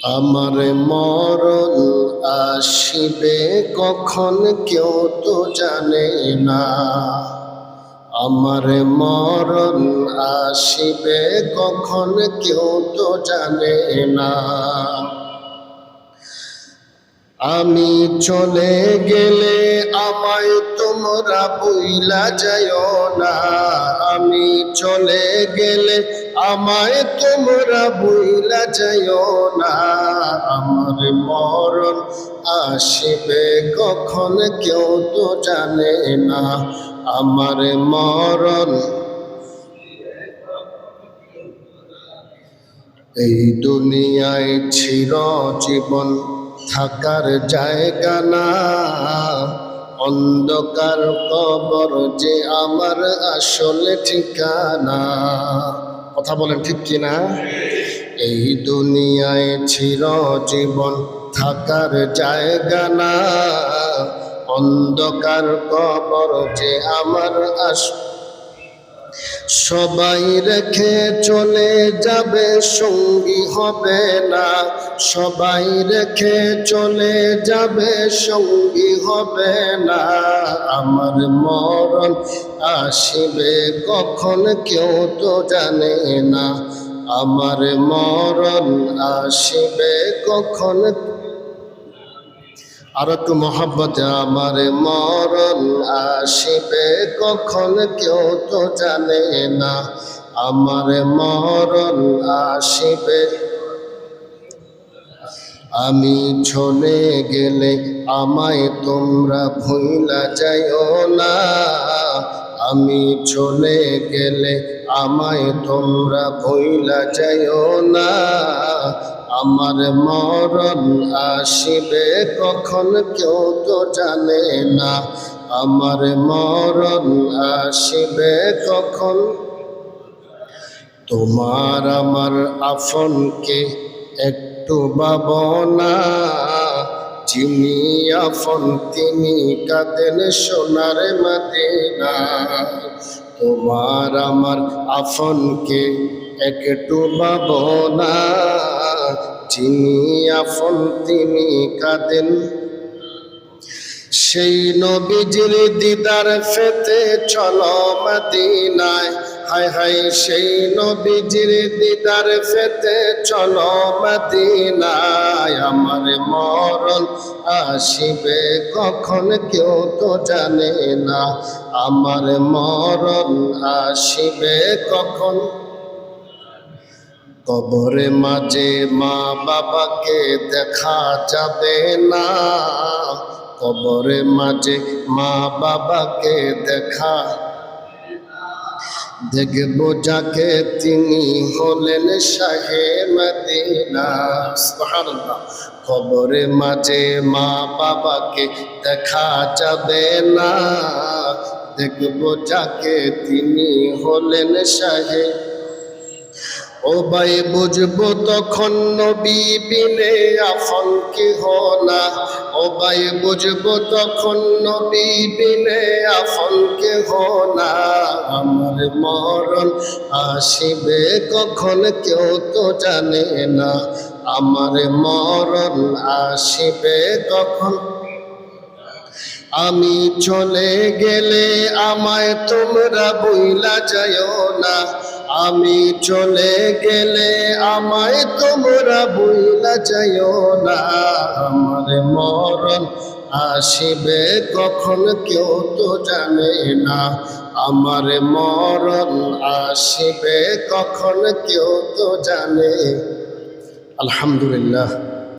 আমার মরণ আসিবে কখন কেউ তো জানে না। আমার মরণ আসিবে কখন কেউ তো জানে না। আমি চলে গেলে আমায় তোমরা ভুইলা যাইও না। আমি চলে গেলে আমায় তোমরা ভুইলা যাইও না। আমার মরণ আসিবে কখন কেউ তো জানে না। আমার মরণ এই দুনিয়ায় চিরজীবন থাকার জায়গা না। অন্ধকার কবর যে আমার আসল ঠিকানা। কথা বলেন ঠিক কিনা? এই দুনিয়ায় চিরজীবন থাকার জায়গা না। অন্ধকার কবর যে আমার সবাই রেখে চলে যাবে, সঙ্গী হবে না। সবাই রেখে চলে যাবে, সঙ্গী হবে না। আমার মরণ আসিবে কখন কেউ তো জানে না। আমার মরণ আসিবে কখন। আর একটু মহাব্বতে, আমার মরণ আসিবে কখন কেউ তো জানে না। আমার মরণ আসিবে। আমি চলে গেলে আমায় তোমরা ভুইলা যাইও না। আমি চলে গেলে আমায় তোমরা ভুইলা যাইও না। আমার মরণ আসিবে কখন কেউ তো জানে না। আমার মরণ আসিবে কখন। তোমার আমার আপনকে একটু ভাবনা। যিনি আপন তিনি কাঁদেন সোনার মদিনা। তোমার আমার আপনকে একটু ভাবনা। যিনি আপন তিনি কাঁদেন। সেই নবীজির দিদার পেতে চলো মদিনায়। হায় হায় সেই নবীজির দিদার পেতে চলো মদিনায়। আমার মরণ আসিবে কখন কেউ তো জানে না। আমার মরণ আসিবে কখন। কবরে মাঝে মা বাবাকে দেখা যাবে না। কবরে মাঝে মা বাবাকে দেখা দেখব যাকে তিনি হলেন শাহে মদিনা। সুবহানাল্লাহ। কবরে মাঝে মা বাবাকে দেখা যাবে না। দেখব যাকে তিনি হলেন শাহে। ও ভাই বুঝবো তখন নবী বিনে আপন কেহ না। ও ভাই বুঝবো তখন নবী বিনে আপন কেহ না। আমার মরণ আসিবে কখন কেউ তো জানে না। আমার মরণ আসিবে কখন। আমি চলে গেলে আমায় তোমরা ভুইলা যাইও না। আমি চলে গেলে আমায় তোমরা ভুইলা যাইও না। আমার মরণ আসিবে কখন কেউ তো জানে না। আমার মরণ আসিবে কখন কেউ তো জানে। আলহামদুলিল্লাহ।